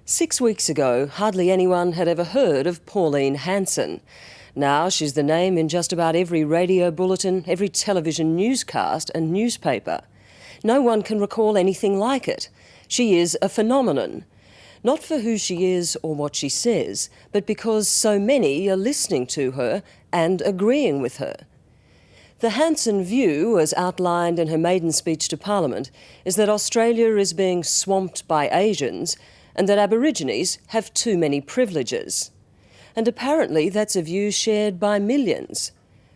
6 weeks ago, hardly anyone had ever heard of Pauline Hanson. Now she's the name in just about every radio bulletin, every television newscast and newspaper. No one can recall anything like it. She is a phenomenon. Not for who she is or what she says, but because so many are listening to her and agreeing with her. The Hanson view, as outlined in her maiden speech to Parliament, is that Australia is being swamped by Asians and that Aborigines have too many privileges. And apparently that's a view shared by millions,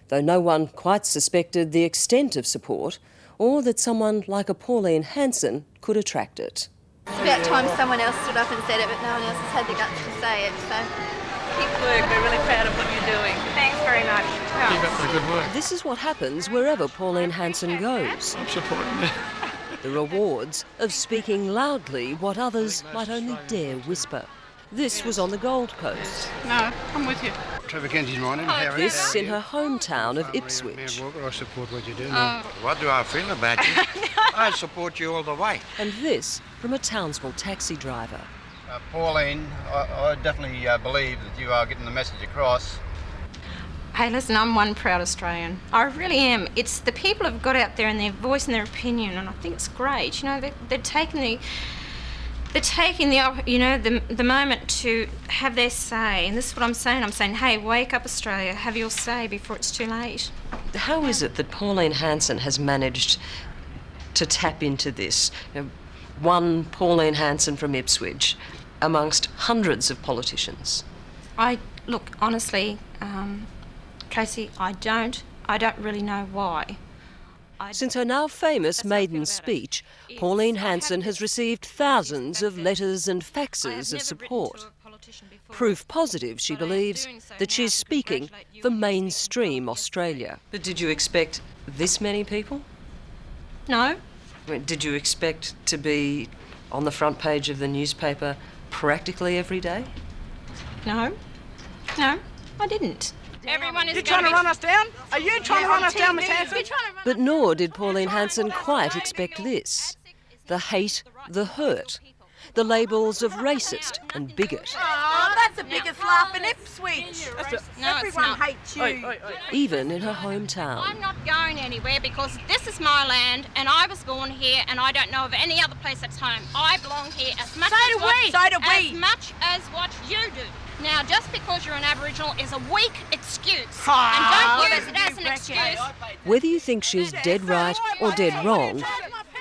though no one quite suspected the extent of support or that someone like a Pauline Hanson could attract it. It's about time someone else stood up and said it, but no one else has had the guts to say it, so keep work. We're really proud of what you're doing. Thanks very much. Keep up the good work. This is what happens wherever Pauline Hanson goes. I'm supporting you. The rewards of speaking loudly what others might only dare whisper. This was on the Gold Coast. No, I'm with you. Trevor Kenzie's my name. This in her hometown of Ipswich. I support what you do. What do I feel about you? I support you all the way. And this from a Townsville taxi driver. Pauline, I definitely believe that you are getting the message across. Hey, listen, I'm one proud Australian. I really am. It's the people who've got out there and they're voicing their opinion, and I think it's great. You know, they're taking the moment to have their say, and this is what I'm saying. I'm saying, hey, wake up, Australia, have your say before it's too late. How is it that Pauline Hanson has managed to tap into this? You know, one Pauline Hanson from Ipswich amongst hundreds of politicians. Look, honestly, Tracey, I don't really know why. Since her now famous maiden speech, Pauline Hanson has received thousands of letters and faxes of support. Proof positive, she believes, that she's speaking for mainstream Australia. But did you expect this many people? No. Did you expect to be on the front page of the newspaper practically every day? No, I didn't. Everyone is You trying to run us down? Are you trying to run us down, Ms Hanson? But nor did Pauline Hanson quite expect this. The hate, the hurt, the labels of racist and bigot. Oh, that's the biggest laugh in Ipswich. Everyone hates you. Even in her hometown. I'm not going anywhere because this is my land and I was born here and I don't know of any other place that's home. I belong here as much as much as what you do. Now, just because you're an Aboriginal is a weak excuse. And don't use it as an excuse. Whether you think she's dead right or dead wrong,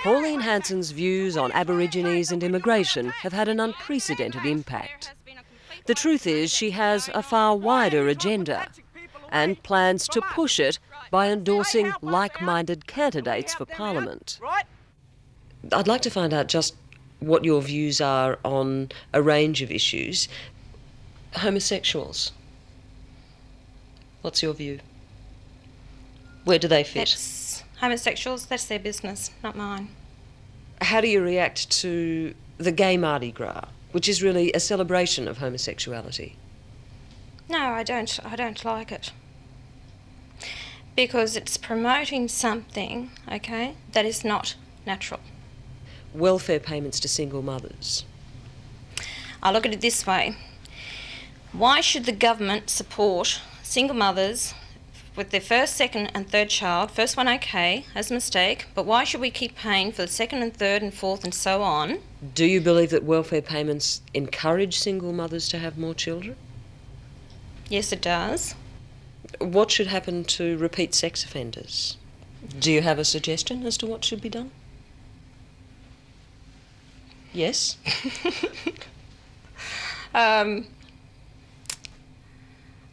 Pauline Hanson's views on Aborigines and immigration have had an unprecedented impact. The truth is she has a far wider agenda and plans to push it by endorsing like-minded candidates for Parliament. I'd like to find out just what your views are on a range of issues. Homosexuals. What's your view? Where do they fit? Homosexuals, that's their business, not mine. How do you react to the gay Mardi Gras, which is really a celebration of homosexuality? No, I don't like it. Because it's promoting something, okay, that is not natural. Welfare payments to single mothers. I look at it this way. Why should the government support single mothers with their first, second and third child? First one okay, as a mistake, but why should we keep paying for the second and third and fourth and so on? Do you believe that welfare payments encourage single mothers to have more children? Yes, it does. What should happen to repeat sex offenders? Do you have a suggestion as to what should be done? Yes?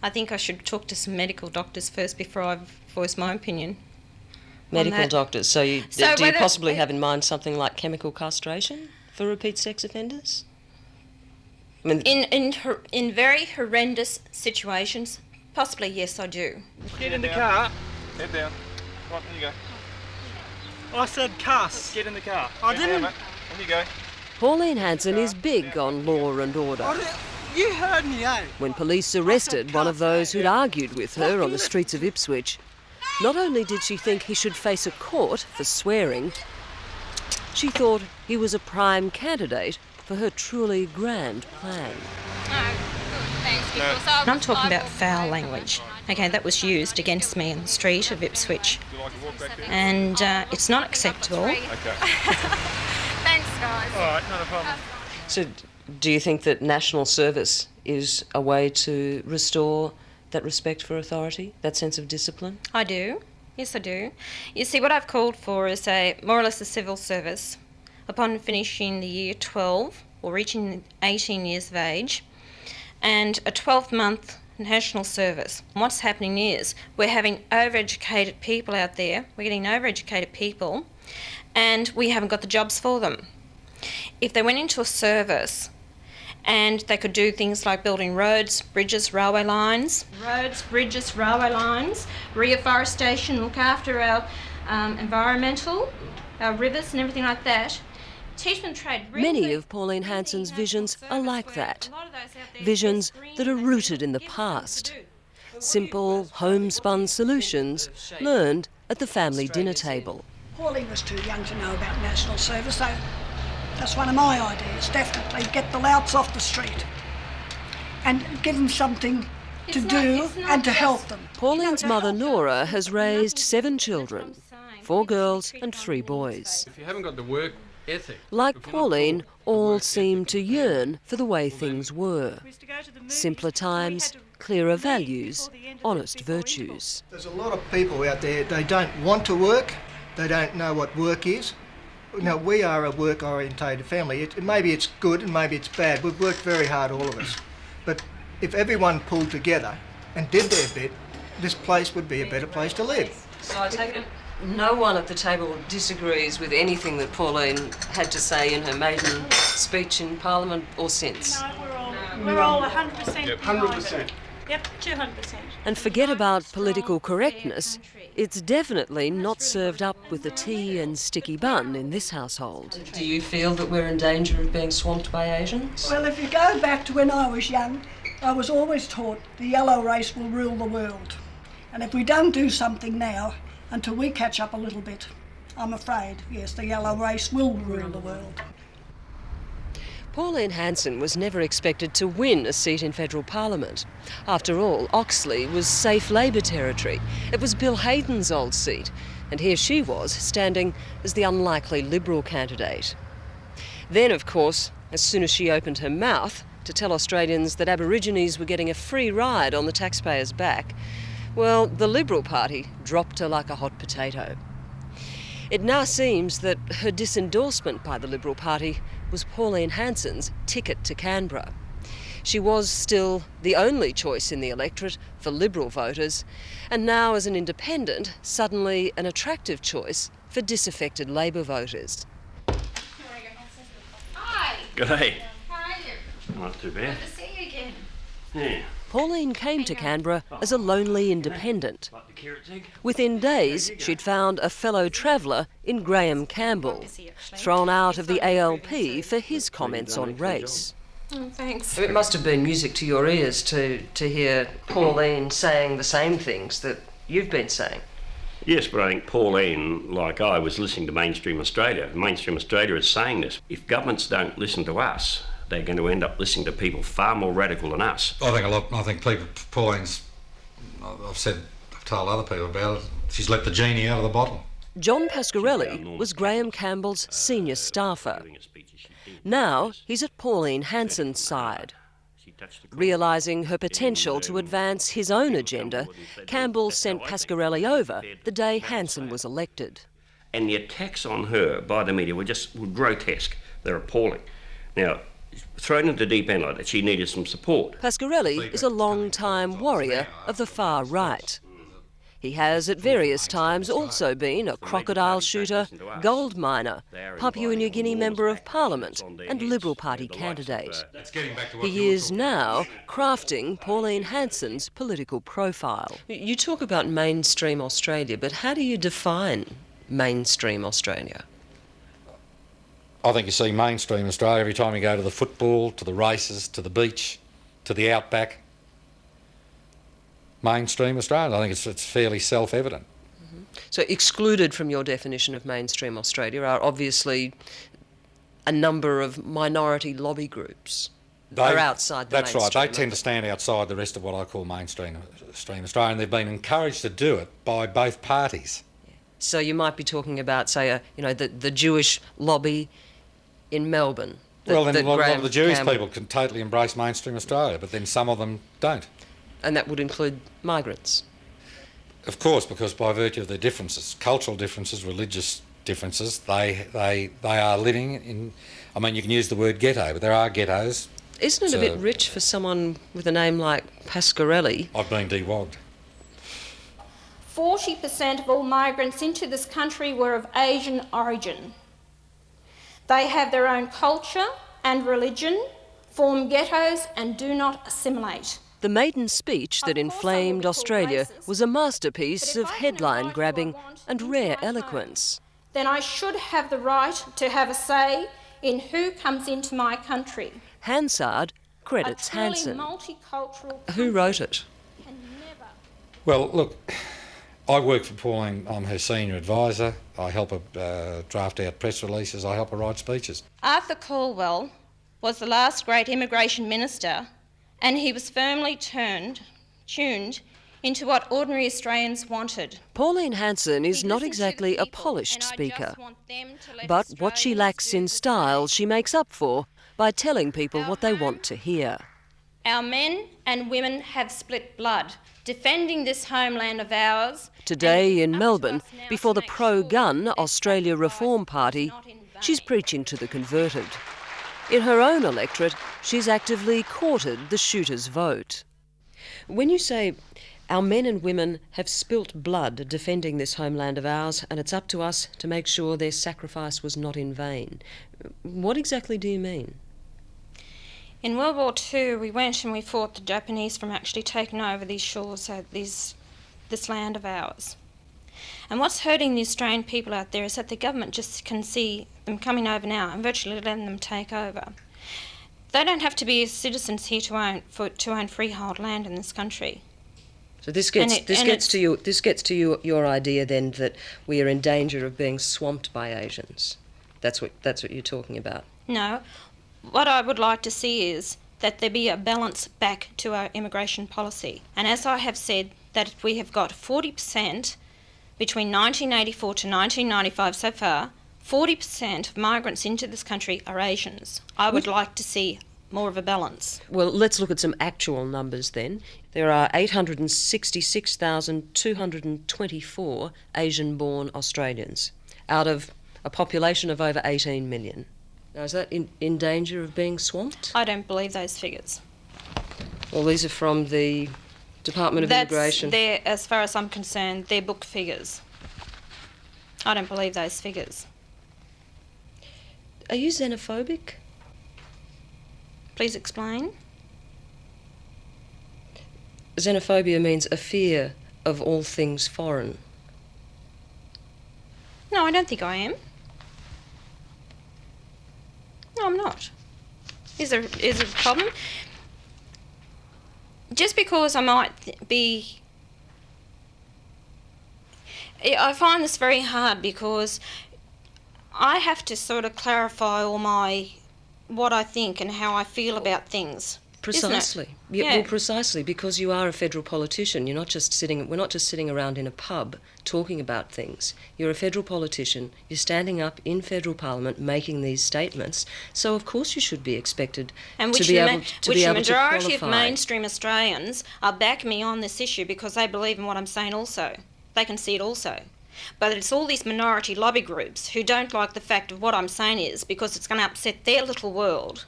I think I should talk to some medical doctors first before I voice my opinion. Medical doctors. So do you possibly have in mind something like chemical castration for repeat sex offenders? I mean, in very horrendous situations, possibly yes, I do. Get in the car. Head down. Right, there you go. I said cuss. Get in the car. I didn't. There you go. Pauline Hanson is big on law and order. You heard me, eh? When police arrested one of those who'd argued with her on the streets of Ipswich, not only did she think he should face a court for swearing, she thought he was a prime candidate for for her truly grand plan. And I'm talking about foul language. Okay, that was used against me in the street of Ipswich. And it's not acceptable. Okay. Thanks, guys. All right, not a problem. So do you think that national service is a way to restore that respect for authority, that sense of discipline? I do. Yes, I do. You see, what I've called for is more or less a civil service upon finishing the year 12 or reaching 18 years of age, and a 12-month national service. What's happening is we're having overeducated people out there. We're getting overeducated people, and we haven't got the jobs for them. If they went into a service and they could do things like building roads, bridges, railway lines, reforestation, look after our environmental, our rivers and everything like that, teach them trade. Many of Pauline Hanson's visions are like that. Visions that are rooted in the past. Simple, homespun solutions learned at the family dinner table. Pauline was too young to know about national service, so that's one of my ideas, definitely. Get the louts off the street and give them something to do and to help them. Pauline's mother, Nora, has raised 7 children, 4 girls and 3 boys. If you haven't got the work ethic... Like Pauline, all seem to yearn for the way things were. Simpler times, clearer values, honest virtues. There's a lot of people out there, they don't want to work, they don't know what work is. Now, we are a work-orientated family. Maybe it's good and maybe it's bad. We've worked very hard, all of us. But if everyone pulled together and did their bit, this place would be a better place to live. So I take it no one at the table disagrees with anything that Pauline had to say in her maiden speech in Parliament or since? No, we're all 100% Yep, 100%. Yep, 200%. And forget about political correctness. It's definitely not served up with a tea and sticky bun in this household. Do you feel that we're in danger of being swamped by Asians? Well, if you go back to when I was young, I was always taught the yellow race will rule the world. And if we don't do something now, until we catch up a little bit, I'm afraid, yes, the yellow race will rule the world. Pauline Hanson was never expected to win a seat in federal parliament. After all, Oxley was safe Labor territory. It was Bill Hayden's old seat, and here she was, standing as the unlikely Liberal candidate. Then, of course, as soon as she opened her mouth to tell Australians that Aborigines were getting a free ride on the taxpayers' back, well, the Liberal Party dropped her like a hot potato. It now seems that her disendorsement by the Liberal Party was Pauline Hanson's ticket to Canberra. She was still the only choice in the electorate for Liberal voters, and now as an independent, suddenly an attractive choice for disaffected Labor voters. Hi. G'day. How are you? Not too bad. Good to see you again. Yeah. Pauline came to Canberra as a lonely independent. Like the carrot egg? Within days, she'd found a fellow traveller in Graham Campbell, thrown out of the ALP for his comments on race. Oh, thanks. It must have been music to your ears to hear Pauline saying the same things that you've been saying. Yes, but I think Pauline, like I, was listening to Mainstream Australia. Mainstream Australia is saying this. If governments don't listen to us, they're going to end up listening to people far more radical than us. I think people, Pauline's, I've told other people about it, she's let the genie out of the bottle. John Pasquarelli was Graham Campbell's senior staffer. Now he's at Pauline Hanson's side. Realising her potential to advance his own agenda, Campbell sent Pasquarelli over the day Hanson was elected. And the attacks on her by the media were grotesque. They're appalling. Now, thrown into the deep end like that, she needed some support. Pasquarelli is a long-time warrior of the far right. He has at various times also been a crocodile shooter, gold miner, Papua New Guinea Member of Parliament and Liberal Party candidate. He is now crafting Pauline Hanson's political profile. You talk about mainstream Australia, but how do you define mainstream Australia? I think you see mainstream Australia every time you go to the football, to the races, to the beach, to the outback. Mainstream Australia, I think it's fairly self-evident. So excluded from your definition of mainstream Australia are obviously a number of minority lobby groups are outside the mainstream. That's right. They tend to stand outside the rest of what I call mainstream Australia, and they've been encouraged to do it by both parties. So you might be talking about, say, the Jewish lobby in Melbourne. Well, then a lot of the Jewish people can totally embrace mainstream Australia, but then some of them don't. And that would include migrants? Of course, because by virtue of their differences, cultural differences, religious differences, they are living in... I mean, you can use the word ghetto, but there are ghettos. Isn't it a bit rich for someone with a name like Pasquarelli? I've been dewogged. 40% of all migrants into this country were of Asian origin. They have their own culture and religion, form ghettos and do not assimilate. The maiden speech that inflamed Australia was a masterpiece of headline grabbing and rare eloquence. Then I should have the right to have a say in who comes into my country. Hansard credits Hanson. Who wrote it? Well, look, I work for Pauline. I'm her senior advisor. I help her draft out press releases. I help her write speeches. Arthur Caldwell was the last great immigration minister, and he was firmly tuned into what ordinary Australians wanted. Pauline Hanson is not exactly a polished speaker, but what she lacks in style she makes up for by telling people what they want to hear. Our men and women have split blood, defending this homeland of ours. Today in Melbourne, before the pro-gun Australia Reform Party, she's preaching to the converted. In her own electorate, she's actively courted the shooters' vote. When you say, our men and women have spilt blood defending this homeland of ours, and it's up to us to make sure their sacrifice was not in vain, what exactly do you mean? In World War II, we went and we fought the Japanese from actually taking over these shores, this land of ours. And what's hurting the Australian people out there is that the government just can see them coming over now and virtually letting them take over. They don't have to be citizens here to own freehold land in this country. So this gets to your idea then that we are in danger of being swamped by Asians. That's what you're talking about. No. What I would like to see is that there be a balance back to our immigration policy. And as I have said, that we have got 40% between 1984 to 1995 so far, 40% of migrants into this country are Asians. I would like to see more of a balance. Well, let's look at some actual numbers then. There are 866,224 Asian-born Australians out of a population of over 18 million. Now, is that in danger of being swamped? I don't believe those figures. Well, these are from the Department of Immigration. As far as I'm concerned, they're book figures. I don't believe those figures. Are you xenophobic? Please explain. Xenophobia means a fear of all things foreign. No, I don't think I am. No, I'm not. Is there a problem? Just because I might be... I find this very hard because I have to sort of clarify what I think and how I feel about things. Precisely. Yeah. Well, precisely, because you are a federal politician. We're not just sitting around in a pub talking about things. You're a federal politician. You're standing up in federal parliament making these statements. So of course you should be expected to be able to qualify. Which the majority of mainstream Australians are backing me on this issue because they believe in what I'm saying also. They can see it also. But it's all these minority lobby groups who don't like the fact of what I'm saying is because it's going to upset their little world.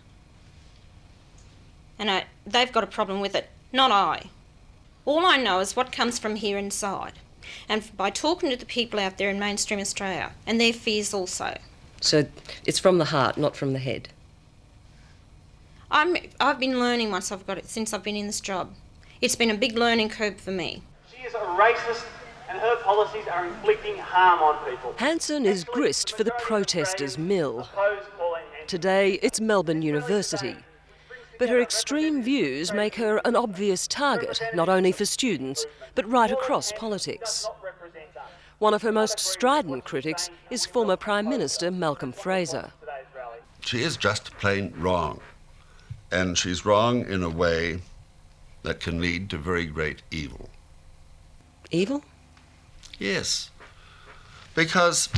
And they've got a problem with it, not I. All I know is what comes from here inside. And by talking to the people out there in mainstream Australia, and their fears also. So it's from the heart, not from the head? I've been learning since I've been in this job. It's been a big learning curve for me. She is a racist and her policies are inflicting harm on people. Hanson is grist for the protesters' mill. Today it's Melbourne University. But her extreme views make her an obvious target, not only for students, but right across politics. One of her most strident critics is former Prime Minister Malcolm Fraser. She is just plain wrong. And she's wrong in a way that can lead to very great evil. Evil? Yes. Because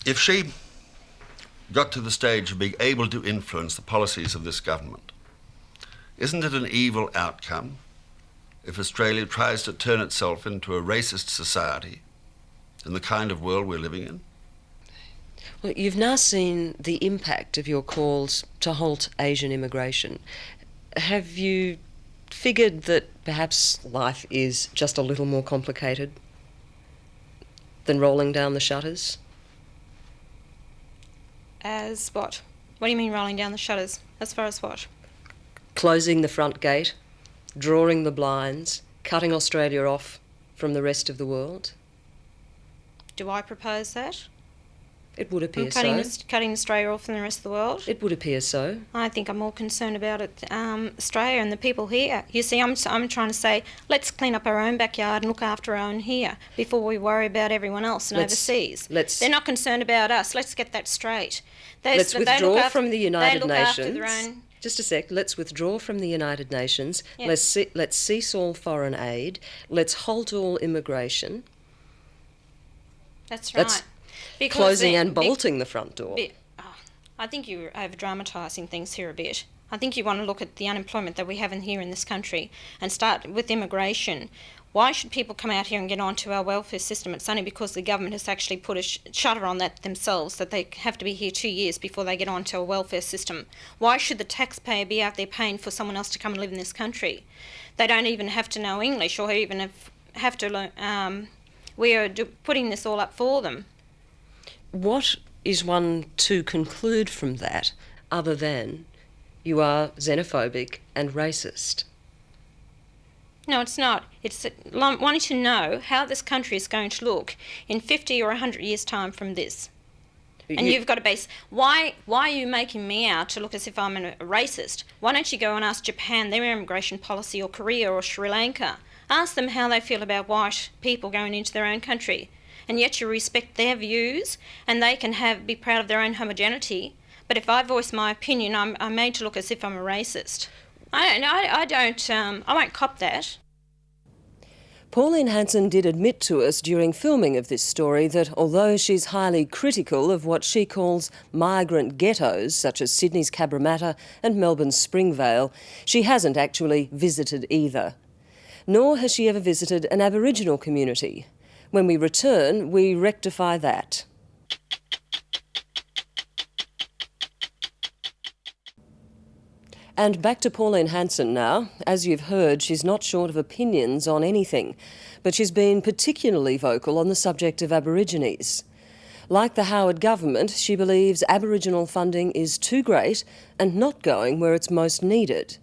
if she got to the stage of being able to influence the policies of this government, isn't it an evil outcome if Australia tries to turn itself into a racist society in the kind of world we're living in? Well, you've now seen the impact of your calls to halt Asian immigration. Have you figured that perhaps life is just a little more complicated than rolling down the shutters? As what? What do you mean rolling down the shutters? As far as what? Closing the front gate, drawing the blinds, cutting Australia off from the rest of the world? Do I propose that? It would appear cutting so. Cutting Australia off from the rest of the world? It would appear so. I think I'm more concerned about it, Australia and the people here. You see, I'm trying to say, let's clean up our own backyard and look after our own here before we worry about everyone else and overseas. They're not concerned about us. Let's get that straight. Let's withdraw from the United Nations. Just a sec. Let's withdraw from the United Nations. Yes. Let's cease all foreign aid. Let's halt all immigration. That's right. Closing and bolting the front door. I think you're over-dramatising things here a bit. I think you want to look at the unemployment that we have here in this country and start with immigration. Why should people come out here and get onto our welfare system? It's only because the government has actually put a shutter on that themselves, that they have to be here 2 years before they get onto a welfare system. Why should the taxpayer be out there paying for someone else to come and live in this country? They don't even have to know English or even have to learn. We are putting this all up for them. What is one to conclude from that other than you are xenophobic and racist? No, it's not. It's wanting to know how this country is going to look in 50 or 100 years' time from this. And you've got to base, why are you making me out to look as if I'm a racist? Why don't you go and ask Japan their immigration policy, or Korea or Sri Lanka? Ask them how they feel about white people going into their own country. And yet you respect their views, and they can be proud of their own homogeneity. But if I voice my opinion, I'm made to look as if I'm a racist. I won't cop that. Pauline Hanson did admit to us during filming of this story that although she's highly critical of what she calls migrant ghettos, such as Sydney's Cabramatta and Melbourne's Springvale, she hasn't actually visited either. Nor has she ever visited an Aboriginal community. When we return, we rectify that. And back to Pauline Hanson now. As you've heard, she's not short of opinions on anything, but she's been particularly vocal on the subject of Aborigines. Like the Howard government, she believes Aboriginal funding is too great and not going where it's most needed.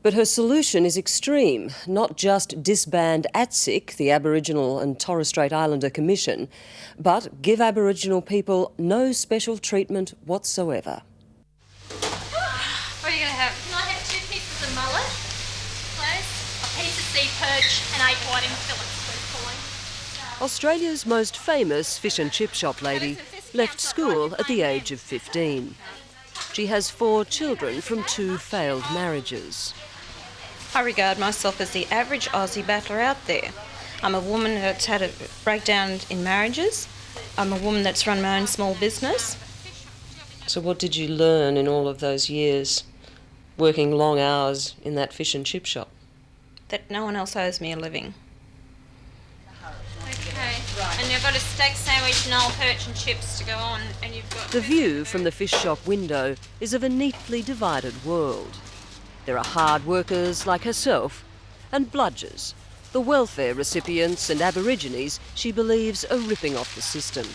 But her solution is extreme, not just disband ATSIC, the Aboriginal and Torres Strait Islander Commission, but give Aboriginal people no special treatment whatsoever. What are you going to have? Can I have 2 pieces of mullet, please? A piece of sea perch and 8 whiting fillets, please, Pauline. Australia's most famous fish and chip shop lady left school at the age of 15. She has 4 children from 2 failed marriages. I regard myself as the average Aussie battler out there. I'm a woman that's had a breakdown in marriages. I'm a woman that's run my own small business. So what did you learn in all of those years, working long hours in that fish and chip shop? That no one else owes me a living. Okay. And you've got a steak sandwich, Noel perch and chips to go on, and you've got... The view from the fish shop window is of a neatly divided world. There are hard workers like herself and bludgers, the welfare recipients and Aborigines she believes are ripping off the system.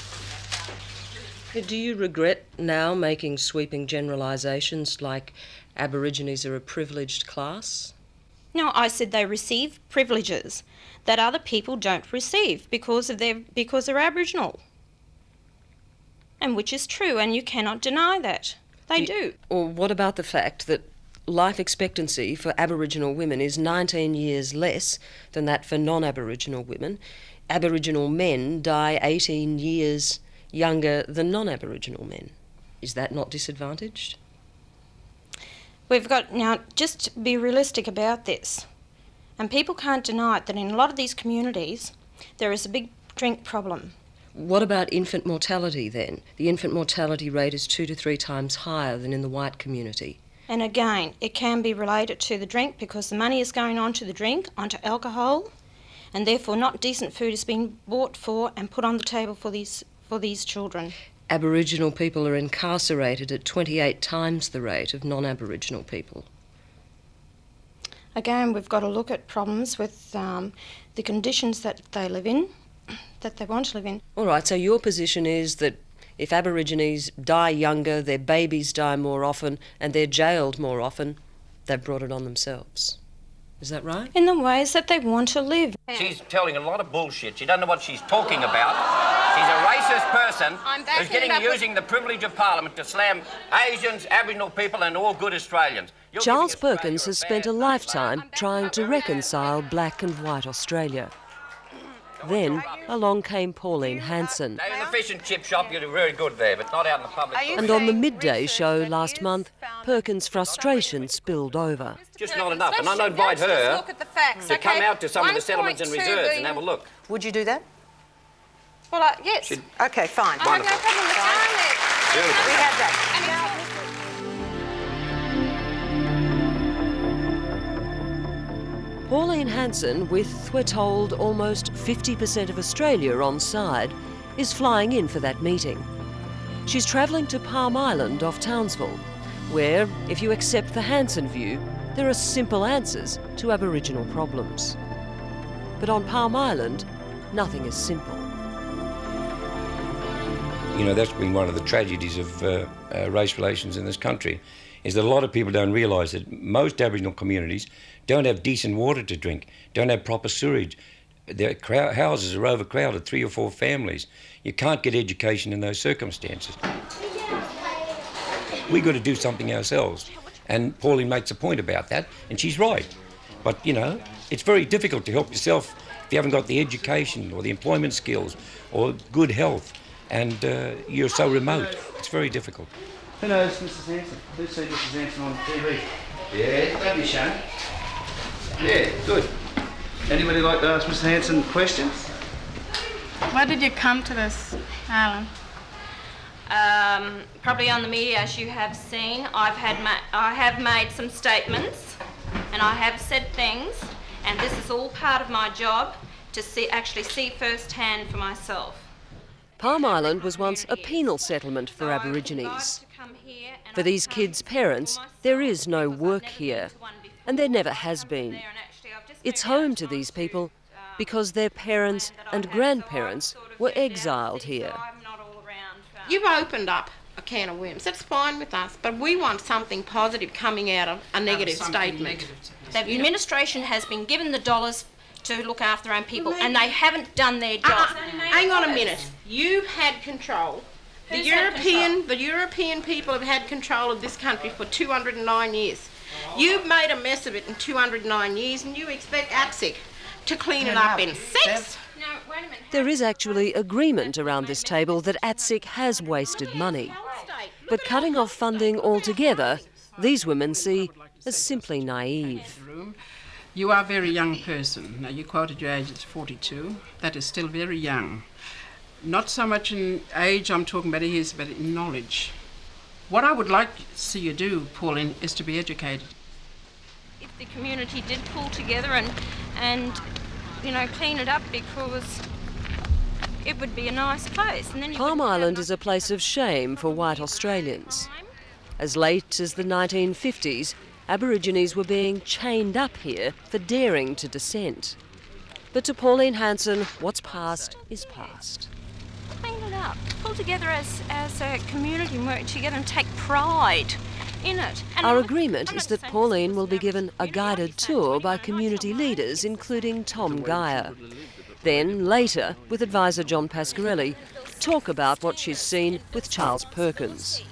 Do you regret now making sweeping generalisations like Aborigines are a privileged class? No, I said they receive privileges that other people don't receive because they're Aboriginal. And which is true, and you cannot deny that. They do. Or what about the fact that life expectancy for Aboriginal women is 19 years less than that for non-Aboriginal women? Aboriginal men die 18 years younger than non-Aboriginal men. Is that not disadvantaged? We've got, now, just be realistic about this. And people can't deny it, that in a lot of these communities, there is a big drink problem. What about infant mortality then? The infant mortality rate is 2 to 3 times higher than in the white community. And again, it can be related to the drink because the money is going on to the drink, onto alcohol, and therefore not decent food is being bought for and put on the table for these children. Aboriginal people are incarcerated at 28 times the rate of non-Aboriginal people. Again, we've got to look at problems with the conditions that they live in, that they want to live in. All right, so your position is that if Aborigines die younger, their babies die more often, and they're jailed more often, they've brought it on themselves. Is that right? In the ways that they want to live. She's telling a lot of bullshit. She doesn't know what she's talking about. She's a racist person who's using the privilege of Parliament to slam Asians, Aboriginal people and all good Australians. Charles Perkins has spent a lifetime trying to reconcile black and white Australia. Then along came Pauline Hanson. Now, in the fish and chip shop, you're very good there, but not out in the public. And on the midday show last month, Perkins' frustration spilled over. Just not enough, and I invite her to come out to some of the settlements and reserves and have a look. Would you do that? Well, yes. Okay, fine. I have no problem with that. We have that. Pauline Hanson, with, we're told, almost 50% of Australia on side, is flying in for that meeting. She's travelling to Palm Island off Townsville, where, if you accept the Hanson view, there are simple answers to Aboriginal problems. But on Palm Island, nothing is simple. You know, that's been one of the tragedies of race relations in this country, is that a lot of people don't realise that most Aboriginal communities don't have decent water to drink, don't have proper sewerage. Their houses are overcrowded, 3 or 4 families. You can't get education in those circumstances. We've got to do something ourselves. And Pauline makes a point about that, and she's right. But, you know, it's very difficult to help yourself if you haven't got the education or the employment skills or good health, and you're so remote. It's very difficult. Who knows Mrs Hanson? Who see Mrs Hanson on TV? Yeah, that'd be shown. Yeah, good. Anybody like to ask Mrs Hanson questions? Why did you come to this, Alan? Probably on the media, as you have seen, I have made some statements and I have said things, and this is all part of my job to actually see firsthand for myself. Palm Island was once a penal settlement for Aborigines. For these kids' parents, there is no work here, and there never has been. It's home to these people because their parents and grandparents were exiled here. You've opened up a can of worms. That's fine with us, but we want something positive coming out of a negative statement. The administration has been given the dollars to look after their own people, and they haven't done their job. Hang on a minute. You've had control. The European people have had control of this country for 209 years. You've made a mess of it in 209 years, and you expect ATSIC to clean it up in 6? No, wait a minute. There is actually agreement around this table that ATSIC has wasted money. But cutting off funding altogether, these women see as simply naive. You are a very young person. Now, you quoted your age as 42. That is still very young. Not so much in age I'm talking about here, but in knowledge. What I would like to see you do, Pauline, is to be educated. If the community did pull together and you know, clean it up, because it would be a nice place. And then Palm Island is a place of shame for white Australians. As late as the 1950s, Aborigines were being chained up here for daring to dissent. But to Pauline Hanson, what's past is past. Clean it up, pull together as a community and work together and take pride in it. And Our agreement is that Pauline will be given a guided tour by community leaders, including Tom Geyer. Then, later, with advisor John Pasquarelli, talk about what she's seen with Charles Perkins.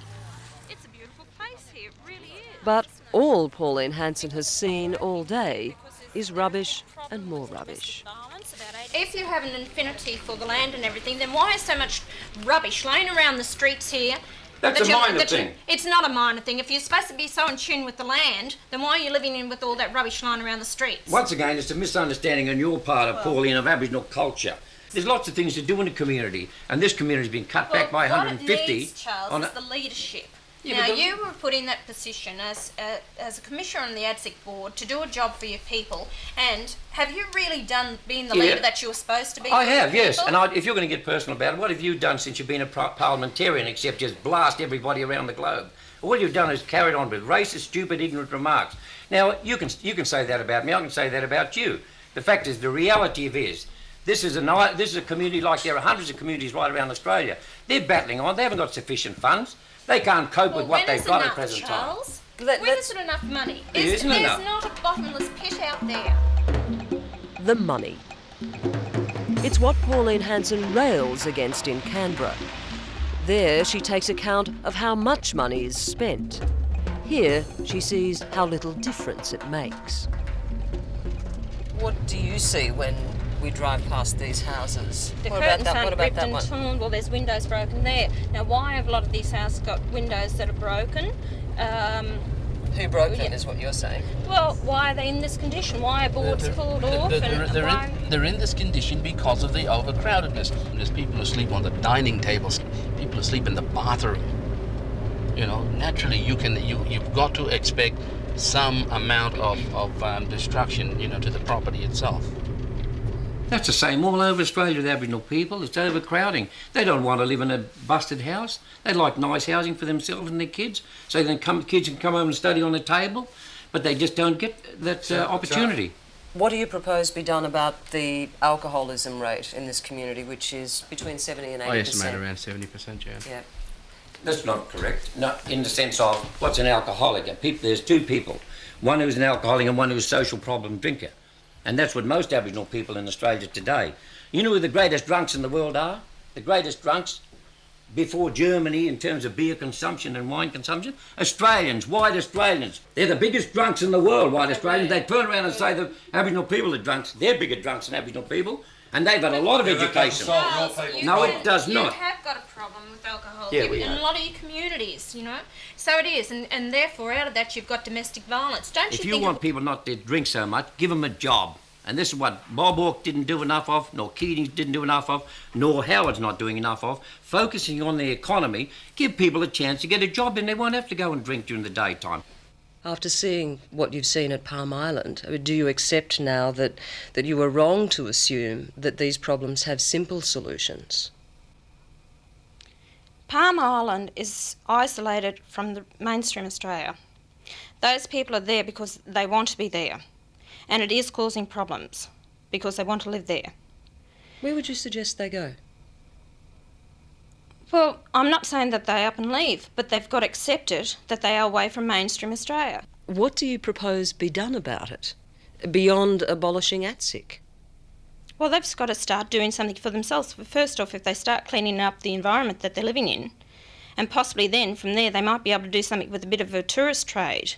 It's a beautiful place here, it really is. But all Pauline Hanson has seen all day is rubbish and more rubbish. About If you have an affinity for the land and everything, then why is so much rubbish laying around the streets here? That's a minor thing. It's not a minor thing. If you're supposed to be so in tune with the land, then why are you living in with all that rubbish lying around the streets? Once again, it's a misunderstanding on your part of Pauline of Aboriginal culture. There's lots of things to do in the community, and this community's been cut back by 150. What it needs, Charles, is the leadership. Yeah, now, you were put in that position as a commissioner on the ADSIC board to do a job for your people, and have you really been the leader that you were supposed to be? I have, yes. And if you're going to get personal about it, what have you done since you've been a parliamentarian except just blast everybody around the globe? All you've done is carried on with racist, stupid, ignorant remarks. Now, you can say that about me, I can say that about you. The fact is, the reality of it is, this is a community like there are hundreds of communities right around Australia. They're battling on, they haven't got sufficient funds. They can't cope with what they've got at the present time. When is it enough money? There's not a bottomless pit out there. The money. It's what Pauline Hanson rails against in Canberra. There, she takes account of how much money is spent. Here, she sees how little difference it makes. What do you see when we drive past these houses? The What curtains about that? aren't What about ripped that and one? torn. Well, there's windows broken there. Now, why have a lot of these houses got windows that are broken? Who broke them, is what you're saying? Well, why are they in this condition? Why are boards pulled off? They're in this condition because of the overcrowdedness. There's people who sleep on the dining tables, people who sleep in the bathroom. You know, naturally, you've got to expect some amount of destruction, to the property itself. That's the same all over Australia with Aboriginal people. It's overcrowding. They don't want to live in a busted house. They like nice housing for themselves and their kids, so then kids can come home and study on the table, but they just don't get that opportunity. What do you propose be done about the alcoholism rate in this community, which is between 70 and 80%? I estimate around 70%, yeah. Yeah. That's not correct. No, in the sense of what's an alcoholic? There's two people, one who's an alcoholic and one who's a social problem drinker. And that's what most Aboriginal people in Australia today. You know who the greatest drunks in the world are? The greatest drunks before Germany in terms of beer consumption and wine consumption? Australians, white Australians. They're the biggest drunks in the world, white Australians. They turn around and say that Aboriginal people are drunks. They're bigger drunks than Aboriginal people. And they've got a lot of education. No, it does not. You have got a problem with alcohol Yeah, in a lot of your communities, So it is, and therefore out of that you've got domestic violence. Don't you think? If you want people not to drink so much, give them a job. And this is what Bob Hawke didn't do enough of, nor Keating didn't do enough of, nor Howard's not doing enough of. Focusing on the economy, give people a chance to get a job and they won't have to go and drink during the daytime. After seeing what you've seen at Palm Island, do you accept now that you were wrong to assume that these problems have simple solutions? Palm Island is isolated from the mainstream Australia. Those people are there because they want to be there, and it is causing problems because they want to live there. Where would you suggest they go? Well, I'm not saying that they up and leave, but they've got to accept it that they are away from mainstream Australia. What do you propose be done about it, beyond abolishing ADSIC? Well, they've just got to start doing something for themselves. First off, if they start cleaning up the environment that they're living in, and possibly then, from there, they might be able to do something with a bit of a tourist trade.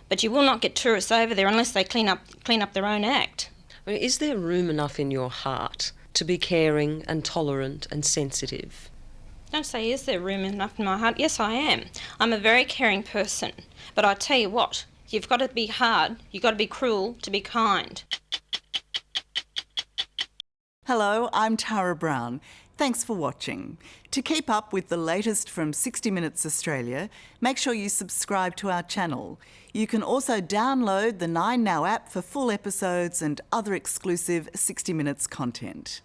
But you will not get tourists over there unless they clean up their own act. I mean, is there room enough in your heart to be caring and tolerant and sensitive? Don't say, is there room enough in my heart? Yes, I am. I'm a very caring person. But I tell you what, you've got to be hard, you've got to be cruel to be kind. Hello, I'm Tara Brown. Thanks for watching. To keep up with the latest from 60 Minutes Australia, make sure you subscribe to our channel. You can also download the 9Now app for full episodes and other exclusive 60 Minutes content.